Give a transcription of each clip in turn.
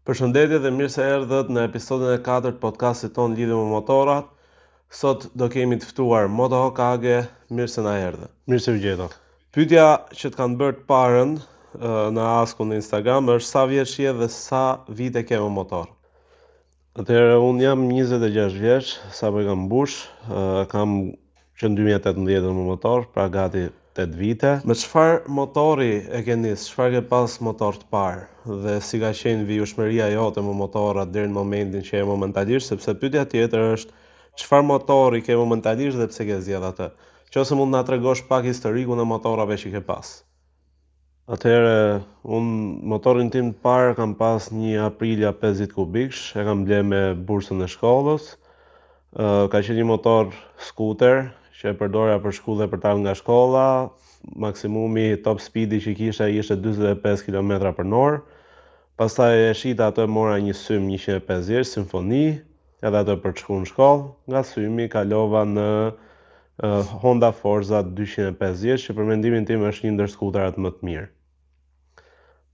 Përshëndetje dhe mirë se erdhët në episodin e 4 të podcastit ton lidhur me motorat. Sot do kemi të ftuar Moto Hokage, mirë se na erdhë. Mirë se u gjeta. Pyetja që të kanë bërë të parën në Askun në Instagram është sa vjeç je dhe sa vite ke me motor. Atëherë unë jam 26 vjeç, sapo e kam mbush, kam që në 2018 me motor, pra gati 8 vite. Me çfarë motori e ke nis? Çfarë ke pas motor të parë dhe si ka qenë vijueshmëria jote me motorat deri në momentin që je momentalisht, sepse pyetja tjetër është çfarë motori ke momentalisht dhe pse ke zgjedh atë. Nëse mund na tregosh pak historikun e motorave që ke pas. Atëherë unë motorin tim të parë kam pas një Aprilia 50 kubiksh, e kam ble me bursën e shkollës. Ka qenë një motor scooter që e përdorja për shku dhe për dalë nga shkolla. Maksimumi top speedi që kisha ishte 45 km/h. Pastaj e shita atë, mora një sym 150 Symphony, edhe atë për të shkuar në shkollë. Nga symi kalova në Honda Forza 250, që për mendimin tim është një ndër skuterat më të mirë.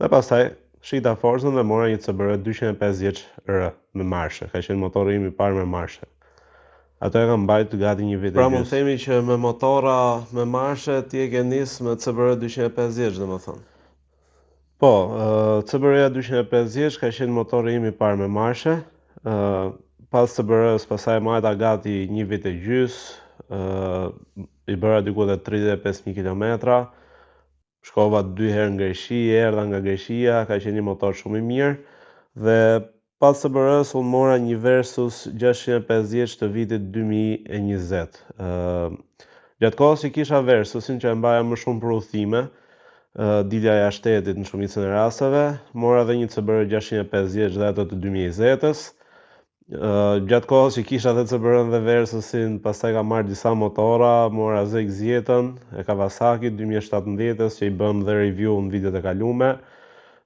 Dhe pastaj shita Forzën dhe mora një CBR 250R me marshe. Ka qenë motori im i parë me marshe. Ato e kam mbajtur gati një vit e gjysmë. Pra mund të themi që me motora me marshe ti e ke nis me CBR 250, domethënë. Po, CBR 250 ka qenë motori im i parë me marshe. Pas CBR-s pastaj mbajta gati një vit e gjysmë, i bëra diku te 35.000 kilometra. Shkova 2 herë në Greqi, erdha nga Greqia, ka qenë një motor shumë i mirë. Dhe pas CBR-s unë mora një Versus 650 të vitit 2020. Gjatë kohës që kisha Versusin, që e mbaja më shumë për udhëtime, dilja jashtë shtetit në shumicën e rasteve, mora edhe një CBR 650 dhe ato të 2020-s. Gjatë kohës që kisha dhe CBR-n dhe Versusin, pastaj kam marrë disa motora, mora ZX-ën e Kawasaki 2017-s, që i bëm dhe review në vitet e kalume.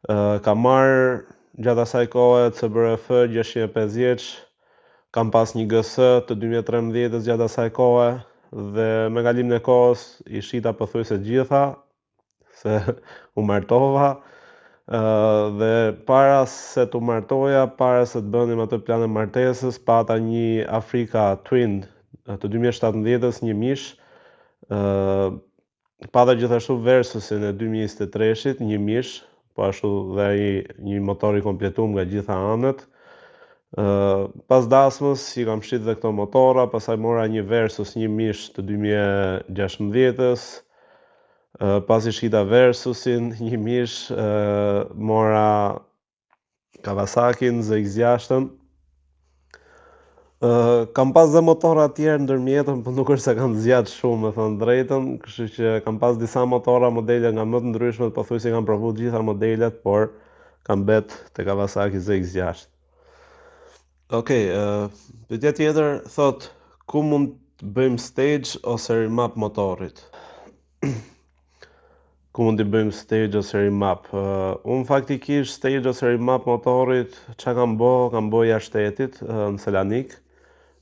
Kam marrë gjatë asaj kohe CBR-F 650, kam pas një GS të 2013-s gjatë asaj kohe, dhe me kalimin e kohës i shita pothuajse gjitha, se u martova. Dhe para se të martoja, para se të bënim atë planin e martesës, pata një Afrika Twin të 2017-s, një mish. Pata gjithashtu Versusin e 2023-shit, një mish, po ashtu dhe një motor i kompletuar nga gjitha anët. Pas dasmës i kam shit dhe këto motora, pastaj mora një Versus, një mish të 2016-s. Pasi shita Versusin, një mish, mora Kawasakin ZX-6-ën. Kam pas dhe motora tjerë ndërmjetën, por nuk është se kam zgjat shumë, me thënë drejtën, kështu që kam pas disa motora modele nga më të ndryshmet, pothuajse kam provu të gjitha modelet, por kam bet te Kawasaki ZX-6. Okej, pyetja tjetër thot, ku mund të bëjmë stage ose remap motorit? Ku mund të bëjmë stage ose remap? Unë faktikisht stage ose remap motorit, çka kam bo jashtë shtetit, në Selanik.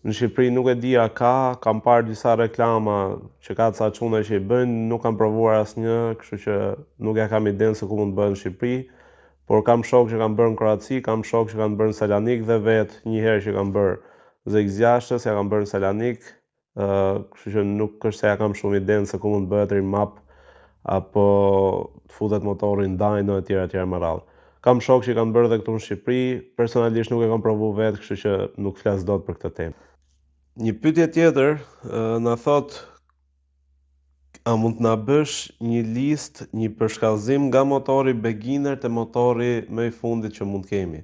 Në Shqipëri nuk e di a kam parë disa reklama që ka ca çuna që i bëjnë, nuk kam provuar asnjë, kështu që nuk e kam idenë se ku mund të bëhet në Shqipëri, por kam shok që kanë bërë në Kroaci, kam shok që kanë bërë në Selanik, dhe vetë një herë që kanë bërë ZX-6-s, ja kanë bërë në Selanik, kështu që nuk është se ja kam shumë idenë se ku mund të bëhet remap apo të futet motorin dyno e tjera më radhë. Kam shok që kanë bërë dhe këtu në Shqipëri, personalisht nuk e kam provu vetë, kështu që nuk flas dot për këtë temë. Një pyetje tjetër na thot, a mund të na bësh një listë, një përshkallëzim nga motori beginner te motori më i fundit që mund kemi?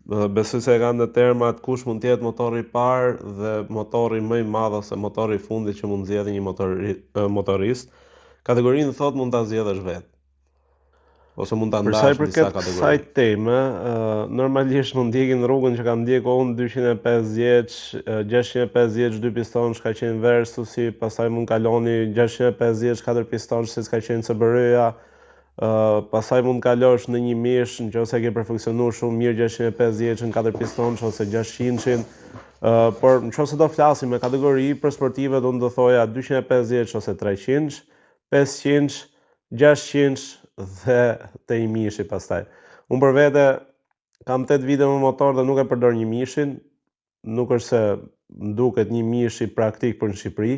Besoj se e kanë në termat kush mund të jetë motori i parë dhe motori më i madh ose motori i fundit që mund zgjedhë një motorist. Kategorinë thot mund ta zgjedhësh vetë. Ose mund ta ndash në disa kategori. Kësaj teme, normalisht mund ndjekin rrugën që kam ndjekur unë, 250, 650 2 pistonësh ka qenë Versusi, pastaj mund kaloni 650 4 pistonësh si ka qenë CBR-ja, pastaj mund kalosh në një mish nëse ke perfeksionuar shumë mirë 650 në 4 pistonësh ose 600-shin. Por nëse do flasim me kategori për sportive, do të thoja 250 ose 300, 500, 600 dhe te i mishi pastaj. Unë për vete kam 8 vite me motor dhe nuk e përdor një mishin, nuk është se më duket një mish i praktik për në Shqipëri,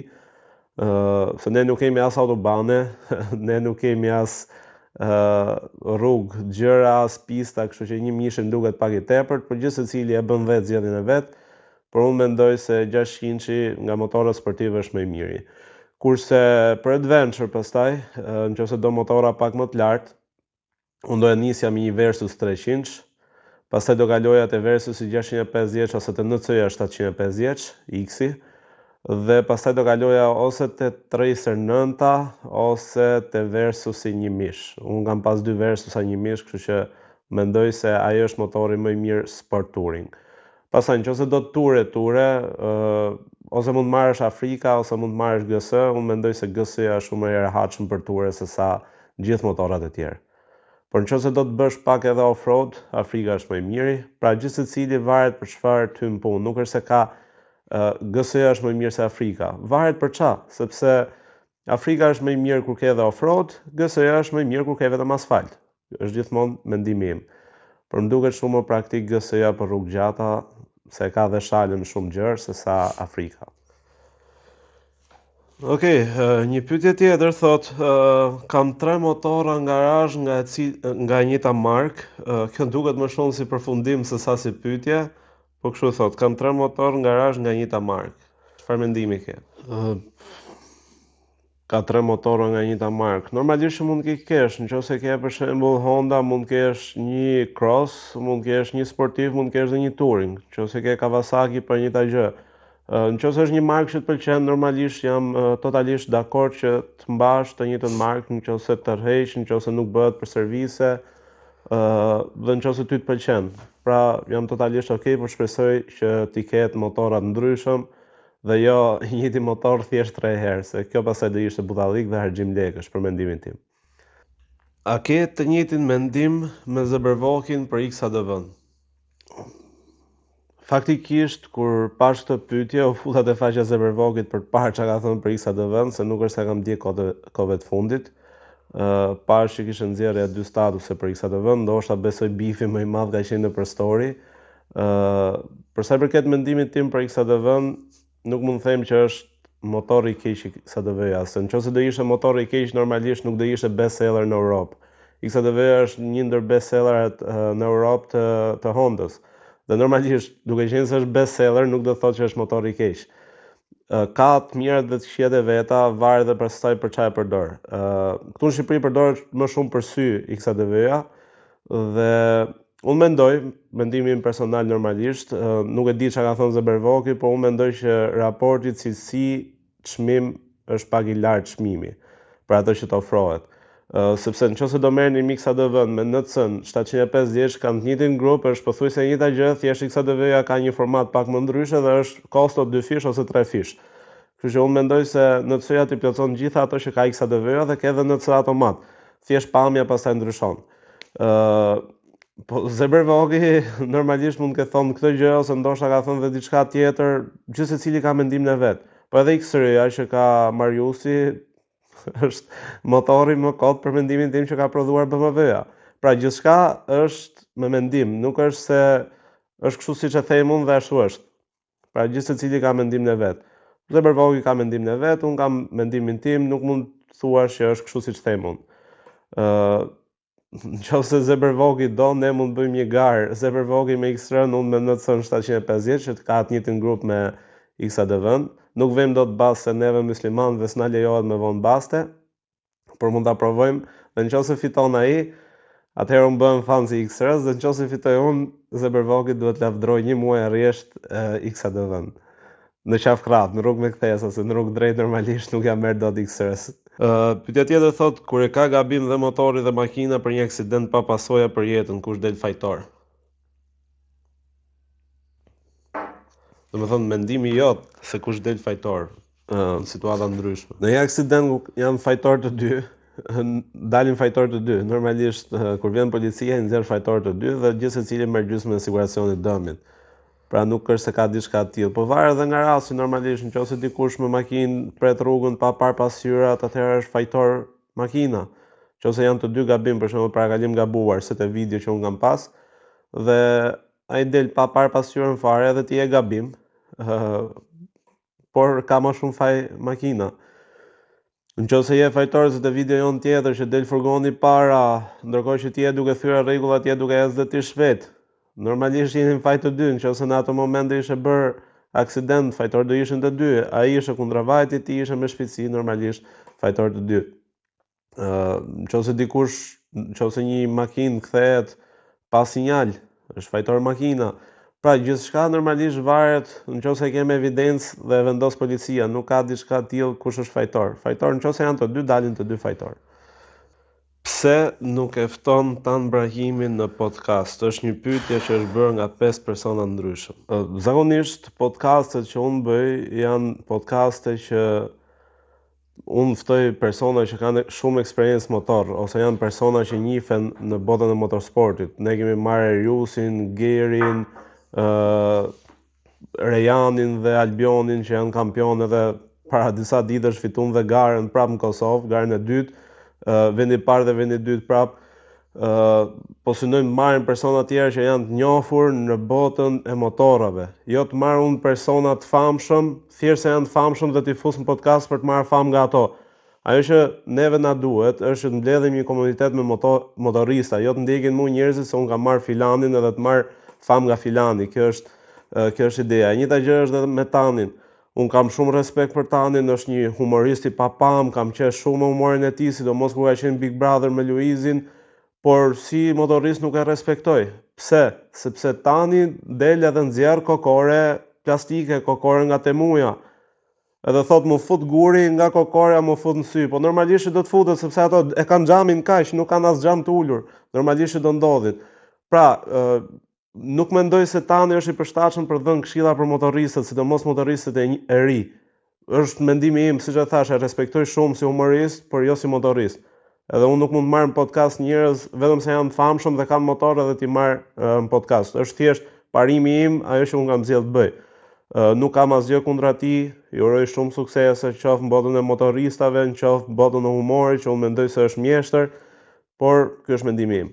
se ne nuk kemi as autobane, ne nuk kemi as rrugë, gjëra, as pista, kështu që një mish më duket pak i tepërt, por gjithë secili e bën vetë zgjedhjen e vet, por unë mendoj se 600 nga motorët sportive është më i miri. Kurse për adventure pastaj, nëse do motora pak më të lartë, unë do e nisja me një Versus 300, pastaj do kaloja te Versus 650 ose te NC-ja 750 X-i, dhe pastaj do kaloja ose te Tracer 9 ose te Versusi 1000. Unë kam pas 2 Versusa 1000, kështu që mendoj se ajo është motori më i mirë sport touring. Pastaj nëse do ture, ose mund marrësh Afrika ose mund marrësh GS, unë mendoj se GS-ja është shumë më e rehatshëm për ture se sa gjithë motorat e tjerë. Por nëse do të bësh pak edhe off-road, Afrika është më i miri. Pra gjithë secili varet për çfarë ty në punë. Nuk është se ka GS-ja është më i mirë se Afrika. Varet për ça, sepse Afrika është më i mirë kur ke edhe off-road, GS-ja është më i mirë kur ke vetëm asfalt. Është gjithmonë mendimi im. Por më duket shumë më praktik GS-ja për rrugë gjata, se ka dhe shalën shumë gjerë se sa Afrika. Okej, një pyetje tjetër thot, kam 3 motora në garazh nga e njëjta markë. Kjo duket më shumë si përfundim se sa si pyetje, po kështu thot, kam 3 motor në garazh nga e njëjta markë. Çfarë mendimi ke? Ka 3 motora nga e njëjta markë. Normalisht mund të kesh, nëse ke për shembull Honda, mund të kesh një Cross, mund të kesh një sportiv, mund të kesh edhe një touring. Nëse ke Kawasaki për njëta gjë. Nëse është një markë që të pëlqen, normalisht jam totalisht dakord që të mbash të njëjtën markë, nëse tërheq, nëse nuk bëhet për servise, dhe nëse ty të pëlqen. Pra jam totalisht okay, por shpresoj që ti ketë motora të ndryshëm dhe jo njëti motor thjesht 3 herë, se kjo pastaj do ishte budallik dhe harxhim lekësh për mendimin tim. A ke të njëjtin mendim me Zeberwokin për XADV-n? Faktikisht, kur pash këtë pyetje, u futa te faqja e Zeberwokit për të parë çka ka thënë për XADV-n, se nuk është se kam ndjek kohëve të fundit. Pash që kishte nxjerrë 2 statuse për XADV-n, ndoshta besoj bifi më i madh ka qenë nëpër story. Për sa i përket mendimit tim për XADV-n, nuk mund të them që është motor i keq i XADV-ja, se nëse do ishte motor i keq, normalisht nuk do ishte bestseller në Europë. XADV-ja është një ndër bestselleret në Europë të Hondës. Dhe normalisht, duke qenë se është bestseller, nuk do të thotë që është motor i keq. Ka të mirat dhe të këqijat e veta, varet edhe pastaj për çfarë përdor. Këtu në Shqipëri përdoret më shumë për sy XADV-ja, dhe unë mendoj, mendimi im personal normalisht, nuk e di çka ka thënë Zeberwoki, por unë mendoj që raporti cilësi-çmim është pak i lartë çmimi për atë që të ofrohet. Sepse nëse do merrni XADV-n me NC-n 750, kanë të njëjtin grup, është pothuajse e njëjta gjë, thjesht XADV-ja ka një format pak më ndryshe dhe është kosto 2 fish ose 3 fish. Kështu që unë mendoj se NC-ja ti plotson gjithë ato që ka XADV-ja dhe ka edhe NC automat. Thjesht pamja pastaj ndryshon. Po Zeberwoki normalisht mund të thonë këtë gjë ose ndoshta ka thënë edhe diçka tjetër, gjithë secili ka mendimin e vet. Po edhe X-Ray-ja që ka Mariusi është motori më kot për mendimin tim që ka prodhuar BMW-ja. Pra gjithçka është me mendim, nuk është se është kështu siç e them unë dhe ashtu është. Pra gjithë secili ka mendimin e vet. Zeberwoki ka mendimin e vet, unë kam mendimin tim, nuk mund të thuash që është kështu siç them unë. Nëse Zeberwoki do, ne mund të bëjmë një garë, Zeberwoki me X-Ray, unë me NC 750 që ka të njëjtin grup me XADV-n. Nuk vem do të basë se neve muslimanëve s'na lejohet me vonë baste, por mund ta provojmë, dhe nëse fiton ai, atëherë unë bëhem fan si X-Ray, dhe nëse fitoj unë, Zeberwoki duhet lavdroj 1 muaj rresht XADV-n. Në qafkrap, në rrugë me kthesa, se në rrugë drejt normalisht nuk jam merr dot X-Ray. Pyetja tjetër thot, kur e ka gabim dhe motori dhe makina për një aksident pa pasoja për jetën, kush del fajtor? Do të thonë mendimi jot se kush del fajtor në situata ndryshme. Në një aksident janë fajtor të dy, dalin fajtor të dy. Normalisht kur vjen policia i nxjerr fajtor të dy dhe gjithë secili merr gjysmën e siguracionit dëmit. Pra nuk është se ka diçka të tillë, po varet edhe nga rasti. Normalisht nëse dikush me makinë pret rrugën pa parë pasqyrat, atëherë është fajtor makina. Nëse janë të dy gabim, për shembull parakalim gabuar, se te video që un kam pas, dhe ai del pa parë pasqyrën fare edhe ti e gabim, por ka më shumë faj makina. Nëse je fajtor se te video jon tjetër që del furgoni para, ndërkohë që ti je duke thyer rregullat, ti je duke ecë dhe ti shpejt. Normalisht jeni në faj të dy, nëse në ato momente ishe bër aksident, fajtor do ishin të dy, ai ishe kundra vajtit, ti ishe me shpejtësi, normalisht fajtor të dy. Nëse një makinë kthehet pa sinjal, është fajtor makina. Pra gjithçka normalisht varet nëse kemi evidencë dhe vendos policia, nuk ka diçka tillë kush është fajtor. Fajtor nëse janë të dy, dalin të dy fajtor. Pse nuk e fton Tan Brahimin në podcast? Është një pyetje që është bërë nga 5 persona ndryshëm. Zakonisht podcastet që unë bëj janë podcaste që unë ftoj persona që kanë shumë eksperiencë motor, ose janë persona që njihen në botën e motorsportit. Ne kemi marrë Eriusin, Gerin, Rejanin dhe Albionin që janë kampionë edhe para disa ditësh fituan dhe garën prapë në Kosovë, garën e dytë, vendi i parë dhe vendi i dytë prapë. Po synojmë marrin persona të tjerë që janë të njohur në botën e motorave. Jo të marr unë persona të famshëm, thjesht se janë të famshëm dhe t'i fus në podcast për të marrë famë nga ato. Ajo që neve na duhet është të mbledhim një komunitet me motorista, jo të ndjekin mua njerëzit se unë kam marr filanin edhe të marr famë nga filani. Kjo është ideja. E njëjta gjë është edhe me Tanin. Unë kam shumë respekt për Tanin, është një humorist i papam, kam qesh shumë me humorin e tij, sidomos kur ka qenë Big Brother me Luizin, por si motorist nuk e respektoj. Pse? Sepse Tani del edhe nxjerr kokore plastike, kokore nga temuja. Edhe thot mu fut guri nga kokorea, mu fut në sy. Po normalisht do të futet sepse ato e kanë xhamin kaq, nuk kanë as xham të ulur. Normalisht do ndodhin. Pra, nuk mendoj se Tani është i përshtatshëm për dhënë këshilla për motoristët, sidomos motoristët e ri. Është mendimi im, siç e thash, e respektoj shumë si humorist, por jo si motorist. Edhe unë nuk mund të marr në podcast njerëz vetëm se janë të famshëm dhe kanë motor edhe ti marr në podcast. Është thjesht parimi im, ajo që unë kam zgjedhur të bëj. Nuk kam asgjë kundër atij, i uroj shumë suksese, qoftë në botën e motoristave, qoftë në botën e humorit, që unë mendoj se është mjeshtër, por ky është mendimi im.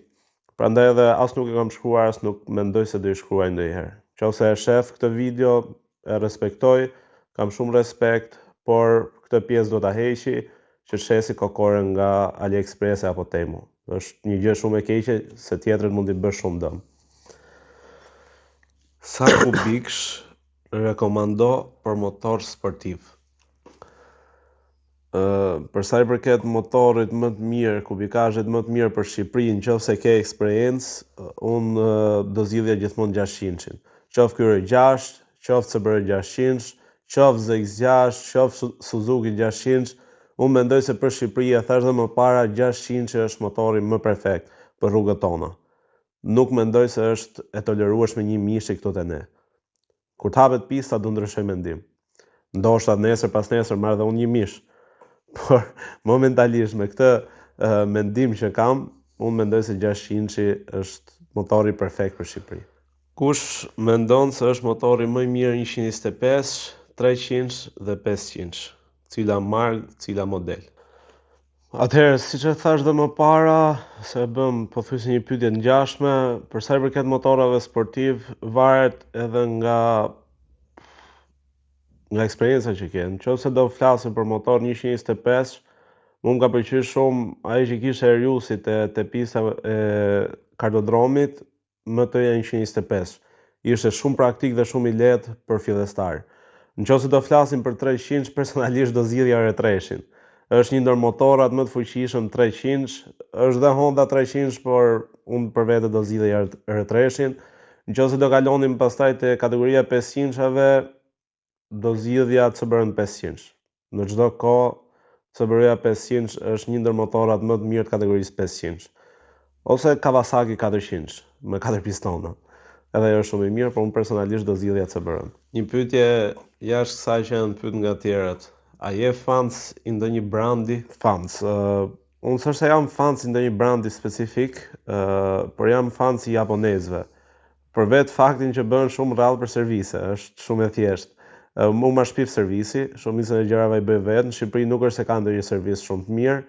Prandaj edhe as nuk e kam shkruar, as nuk mendoj se do i shkruaj ndonjëherë. Nëse e shef këtë video, e respektoj, kam shumë respekt, por këtë pjesë do ta heqi, që shesi kokore nga AliExpress apo Temu. Është një gjë shumë e keqe, se tjetrën mund t'i bësh shumë dëm. Sa kubiksh rekomando për motor sportiv? Për sa i përket motorit më të mirë, kubikazhet më të mirë për Shqipërinë, nëse ke eksperiencë, unë do zgjidhja gjithmonë 600-shin. Qoftë Kyre 6, qoftë CBR 600, qoftë ZX6, qoftë Suzuki 600. Unë mendoj se për Shqipëri, e thash dhe më para, 600 është motori më perfekt për rrugët tona. Nuk mendoj se është e tolerueshme një mishi këtu te ne. Kur të hapet pista do ndryshoj mendim. Ndoshta nesër pas nesër marr dhe unë një mish. Por momentalisht me këtë mendim që kam, unë mendoj se 600 është motori perfekt për Shqipëri. Kush mendon se është motori më i mirë 125, 300 dhe 500? Cila markë, cila model? Atëherë, siç e thash dhe më para, se bëm pothuajse një pyetje ngjashme, për sa i përket motorave sportiv, varet edhe nga eksperienca që ke. Nëse do flasim për motor 125, më ka pëlqyer shumë ai që kishte Eriusi te pista e kardodromit, MT 125. Ishte shumë praktik dhe shumë i lehtë për fillestar. Nëse do flasim për 300, personalisht do zgjidhja R3-shin. Është një ndër motorat më të fuqishëm 300, është dhe Honda 300, por unë për vete do zgjidhja R3-shin. Nëse do kalonim pastaj te kategoria 500-shave, do zgjidhja CBR 500. Në çdo kohë CBR 500 është një ndër motorat më të mirë të kategorisë 500. Ose Kawasaki 400 me 4 pistona. Edhe ajo është shumë e mirë, por unë personalisht do zgjidhja CBR-n. Një pyetje jashtë kësaj që janë pyet nga të tjerët. A je fans i ndonjë brandi? Fans. Unë s'është se jam fans i ndonjë brandi specifik, por jam fans i japonezëve. Për vetë faktin që bën shumë rrallë për servise, është shumë e thjeshtë. Mu ma shpif servisi, shumicën e gjërave i bëj vetë. Në Shqipëri nuk është se ka ndonjë servis shumë të mirë.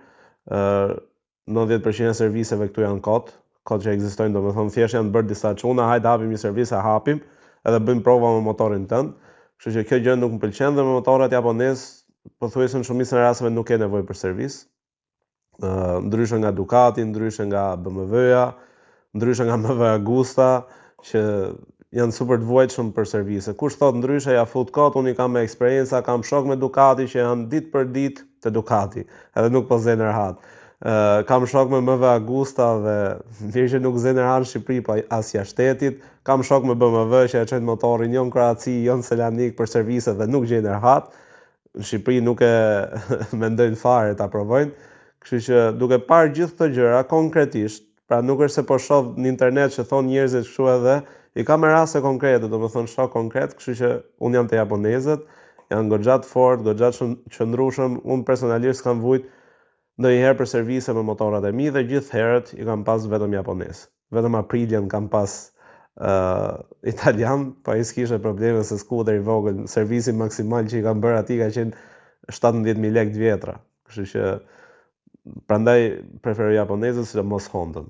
90% e serviseve këtu janë kot, që ekzistojnë, domethënë thjesht janë bërë disa çuna, hajde hapim një servis, e hapim, edhe bëjmë prova me motorin tënd. Kështu që kjo gjë nuk më pëlqen dhe me motorat japonez pothuajse në shumicën e rasteve nuk ke nevojë për servis. Ndryshe nga Ducati, ndryshe nga BMW-ja, ndryshe nga MV Agusta, që janë super të vuajtshëm për servise. Kush thot ndryshe, ja fut kot, unë kam me eksperjenca, kam shok me Ducati që janë ditë për ditë te Ducati, edhe nuk po zënë rahat. Kam shok me MV Agusta dhe mirë që nuk zënë rahat në Shqipëri, po as jashtë shtetit. Kam shok me BMW që e çon motorin jon Kroaci, jon Selanik për servise dhe nuk gjen rahat. Në Shqipëri nuk e mendojnë fare ta provojnë. Kështu që duke parë gjithë këto gjëra konkretisht, pra nuk është se po shoh në internet që thon njerëzit kështu edhe, i kam me raste konkrete, domethënë shoh konkret, kështu që un jam te japonezët, janë goxha të fortë, goxha të qëndrueshëm, un personalisht kam vujt ndonjëherë për servise me motorat e mi dhe gjithë herët i kam pas vetëm japonez. Vetëm Aprilian kam pas italian, pa i s'kishe probleme se skuter i vogël, servisi maksimal që i kam bërë atij ka qenë 17.000 lekë të vjetra. Kështu që prandaj preferoj japonezët sidomos Hondën.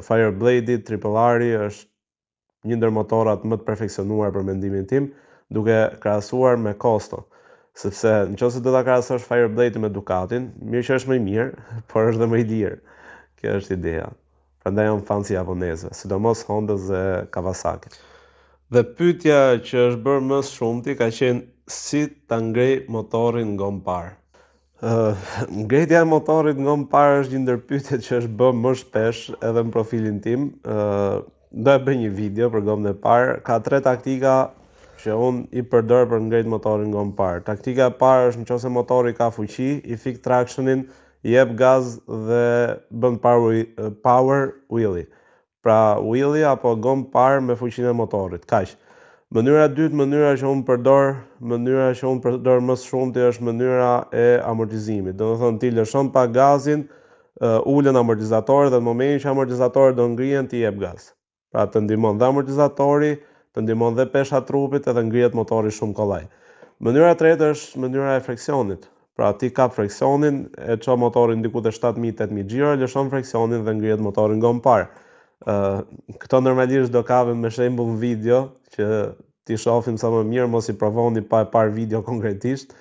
Fireblade Triple R është një ndër motorat më të perfeksionuar për mendimin tim, duke krahasuar me Costo. Sepse nëse do ta krahasosh Fireblade me Ducatin, mirë që është më i mirë, por është dhe më i lirë. Kjo është ideja. Prandaj jam fan si japonezëve, sidomos Hondës dhe Kawasaki. Dhe pyetja që është bërë më shumti ka qenë si ta ngrej motorin nga parë. Ngretja e motorit nga parë është një ndër pyetjet që është bërë më shpesh edhe në profilin tim. Do e bëj një video për gomën e parë. Ka 3 taktika që unë i përdor për ngrejt motorin nga parë. Taktika e parë është nëse motori ka fuqi, i fik tractionin, i jep gaz dhe bën power wheelie. Pra wheelie apo gomë parë me fuqinë e motorit. Kaq. Mënyra e dytë, mënyra që unë përdor më shumti është mënyra e amortizimit. Domethënë ti lëshon pa gazin, ulën amortizatori dhe në momentin që amortizatori do ngrihen ti jep gaz. Pra të ndihmon dhe amortizatori, të ndihmon dhe pesha trupit edhe ngrihet motori shumë kollaj. Mënyra e tretë është mënyra e freksionit. Pra ti kap freksionin, e çon motorin diku te 7.000-8.000 xhiro, lëshon freksionin dhe ngrihet motori nga parë. Këto normalisht do kapem me shembull video që ti shohim sa më mirë, mos i provoni pa e parë video konkretisht,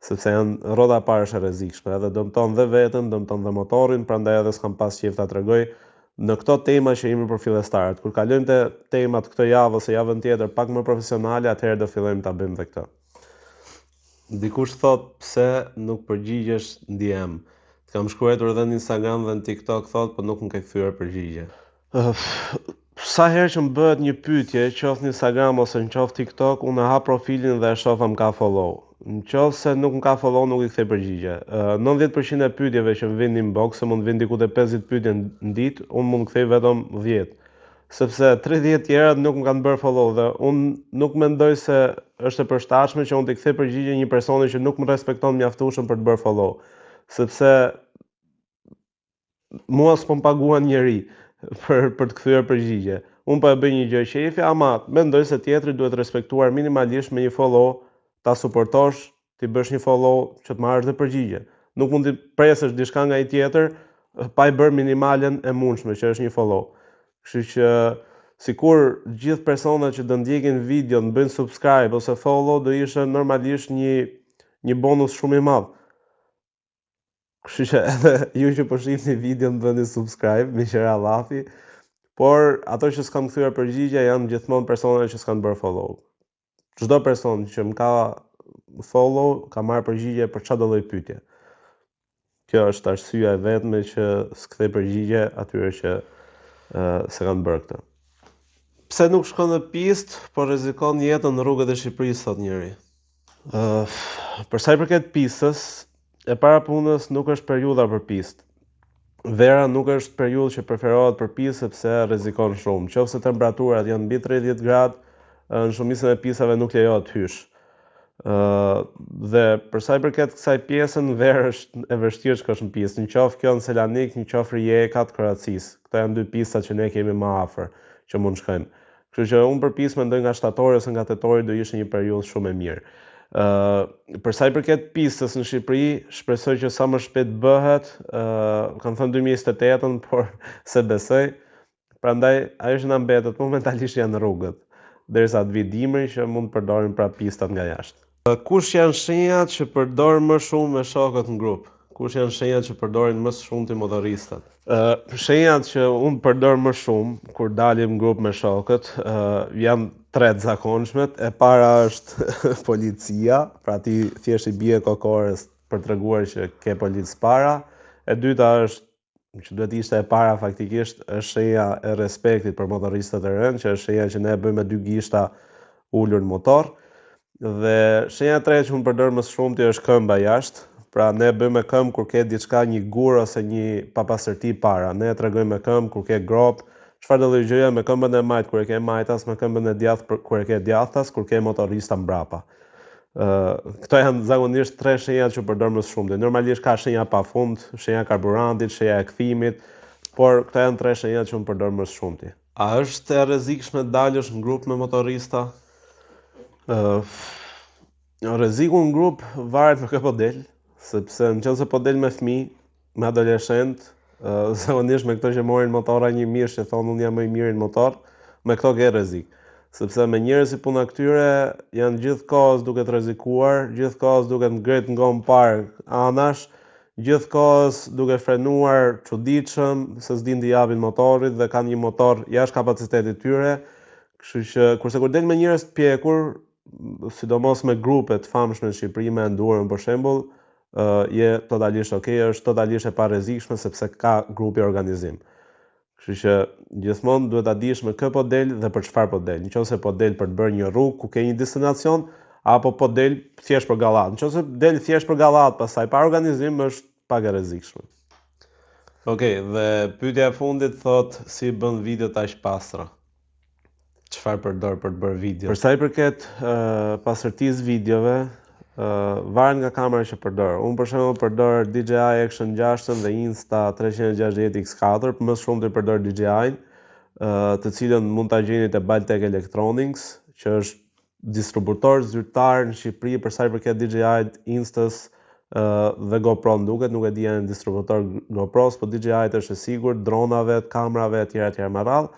sepse janë rroda parë është e rrezikshme, edhe dëmton dhe veten, dëmton dhe motorin, prandaj edhe s'kam pas qejf ta tregoj në këto tema që jemi për fillestarët. Kur kalojmë te temat këtë javë ose javën tjetër pak më profesionale, atëherë do fillojmë ta bëjmë dhe këtë. Dikush thot pse nuk përgjigjesh në DM. Të kam shkruar edhe në Instagram dhe në TikTok thot, po nuk më ke kthyer përgjigje. Sa herë që më bëhet një pyetje, qoftë në Instagram ose në qoftë TikTok, unë hap profilin dhe e shoh më ka follow. Nëse nuk më ka follow, nuk i kthej përgjigje. 90% e pyetjeve që vijnë në inbox, mund të vinë diku te 50 pyetje në ditë, unë mund të kthej vetëm 10. Sepse 30 tjera nuk më kanë bërë follow dhe unë nuk mendoj se është e përshtatshme që unë të kthej përgjigje një personi që nuk më respekton mjaftueshëm për të bërë follow. Sepse mua s'po më paguan njeri për të kthyer përgjigje. Unë po e bëj një gjë qefi, ama mendoj se tjetri duhet respektuar minimalisht me një follow, ta suportosh, ti bësh një follow që të marrësh dhe përgjigje. Nuk mund të presësh diçka nga ai tjetër pa i bërë minimalen e mundshme, që është një follow. Kështu që sikur gjithë personat që do ndjekin videon bëjnë subscribe ose follow, do ishte normalisht një bonus shumë i madh. Kështu që edhe ju që po shihni videon bëni subscribe, me qira llafi, por ato që s'kan kthyer përgjigje janë gjithmonë personat që s'kan bërë follow. Çdo person që më ka follow ka marrë përgjigje për çdo lloj pyetje. Kjo është arsyeja e vetme që s'kthej përgjigje atyre që se kanë bërë këtë. Pse nuk shkon në pistë, por rrezikon jetën në rrugët e Shqipërisë, thot njëri. Për sa i përket pistës, e para punës nuk është periudha për pistë. Vera nuk është periudhë që preferohet për pistë sepse rrezikon shumë. Nëse temperaturat janë mbi 30 gradë, në shumicën e pistave nuk lejohet hysh. Dhe për sa i përket kësaj pjese, në verë është e vështirë shkosh në pistë. Në qoftë kjo në Selanik, në qoftë Rijeka të Kroacisë. Këto janë dy pista që ne kemi më afër që mund shkojmë. Kështu që unë për pistë mendoj nga shtatori ose nga tetori do ishte një periudhë shumë e mirë. Për sa i përket pistës në Shqipëri, shpresoj që sa më shpejt bëhet, kam thënë 2028, por se besoj. Prandaj ajo që na mbetet momentalisht janë rrugët, derisa të vijë dimri që mund të përdorim pra pistat nga jashtë. Kush janë shenjat që përdor më shumë me shokët në grup? Kush janë shenjat që përdorin më shumë të motoristat? Shenjat që unë përdor më shumë kur dalim në grup me shokët janë 3 të zakonshmet. E para është policia, pra ti thjesht i bie kokores për treguar që ke policë para. E dyta është, që duhet ishte e para faktikisht, është shenja e respektit për motoristët e rënë, që është shenja që ne e bëjmë me 2 gishta ulur në motor. Dhe shenja e tretë që unë përdor më shumë është këmba jashtë. Pra ne bëjmë me këmbë kur ke diçka, një gur ose një papastërti para. Ne e tregojmë me këmbë kur ke grop, çfarë do lloj gjëja, me këmbën e majt kur e ke majtas, me këmbën e djathtë kur e ke djathtas, kur ke motorista mbrapa. Këto janë zakonisht 3 shenjat që përdor më shumë. Normalisht ka shenja pafund, shenja karburantit, shenja e kthimit, por këto janë 3 shenjat që unë përdor më shumë. A është e rrezikshme të dalësh në grup me motorista? Rreziku në grup varet me kë po del, sepse nëse po del me fëmijë, me adoleshent, zakonisht me këto që morin motora një mirë, që thonë unë jam më i miri në motor, me këto ke rrezik. Sepse me njerëz si puna këtyre janë gjithkohës duke të rrezikuar, gjithkohës duke të ngret ngon parë anash, gjithkohës duke frenuar çuditshëm, se s'din të japin motorit dhe kanë një motor jashtë kapacitetit tyre. Kështu që kurse kur del me njerëz të pjekur, sidomos me grupe të famshme në Shqipëri, me Endurën për shembull, je totalisht okay, është totalisht e parrezikshme sepse ka grupi organizim. Kështu që gjithmonë duhet ta dish me kë po del dhe për çfarë po del. Nëse po del për të bërë një rrugë ku ke një destinacion, apo po del thjesht për gallat. Nëse del thjesht për gallat, pastaj pa organizim, është pak e rrezikshme. Okej, dhe pyetja e fundit thot si bën videot aq pastra? Çfarë përdor për të bërë video? Për sa i përket pastërtisë videove, varet nga kamera që përdor. Unë për shembull përdor DJI Action 6 dhe Insta360 X4, për më shumë të përdor DJI-n, të cilën mund ta gjeni te Baltec Electronics, që është distributor zyrtar në Shqipëri për sa i përket DJI-t, Instas dhe GoPro duket, nuk e di janë distributor GoPros, por DJI-t është e sigurt, dronave, kamerave etj me radhë.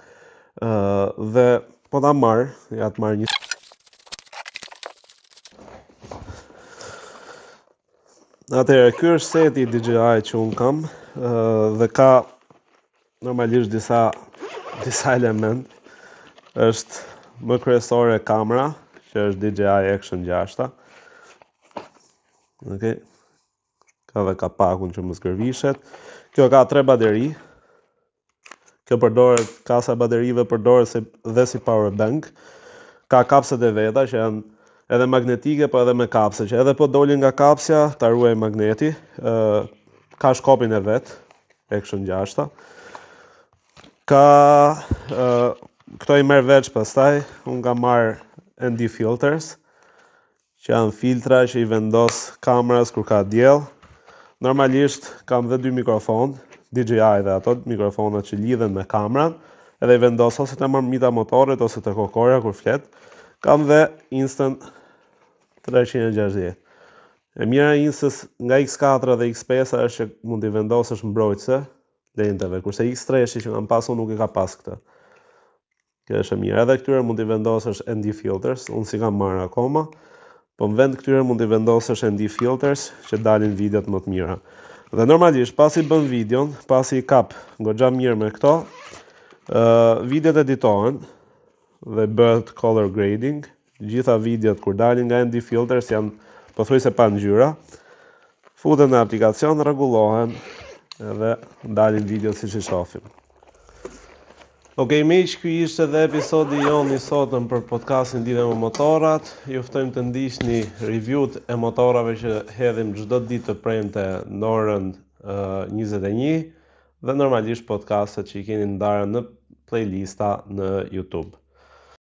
Dhe po ta marr, ja të marr një. Atëherë, ky është seti DJI që un kam, dhe ka normalisht disa element. Është më kryesore kamera, që është DJI Action 6. Okej. Ka dhe kapakun që mos gërvishet. Kjo ka 3 bateri. Kjo përdoret, kasa e baterive përdoret dhe si power bank. Ka kapset e veta që janë edhe magnetike, po edhe me kapse, që edhe po dolin nga kapsja, ta ruaj magneti. Ka shkopin e vet, Action 6. Ka këto i merr veç pastaj, unë kam marr ND filters, që janë filtra që i vendos kameras kur ka diell. Normalisht kam dhe 2 mikrofon, DJI dhe ato mikrofonat që lidhen me kameran, edhe i vendos ose te marmita motorit ose te kokoria kur flet. Kam dhe Insta360. E mira e Instas nga X4 dhe X5 është që mund t'i vendosësh mbrojtëse lenteve, kurse X3 që kam pasur nuk e ka pas këtë. Kjo është e mirë. Edhe këtyre mund t'i vendosësh ND filters, unë si kam marrë akoma, po në vend këtyre mund t'i vendosësh ND filters që dalin videot më të mira. Dhe normalisht, pasi bën videon, pasi i kap goxha mirë me këto, videot editohen dhe bëhet color grading. Gjitha videot kur dalin nga ND filters janë pothuajse pa ngjyra. Futen në aplikacion, rregullohen edhe dalin videot siç i shohim. Okej, miq, ky ishte edhe episodi jon i sotëm për podcastin lidhur me motorat. Ju ftojmë të ndiqni reviewt e motorave që hedhim çdo ditë të premte në orën 21 dhe normalisht podcastet që i keni ndarë në playlista në YouTube.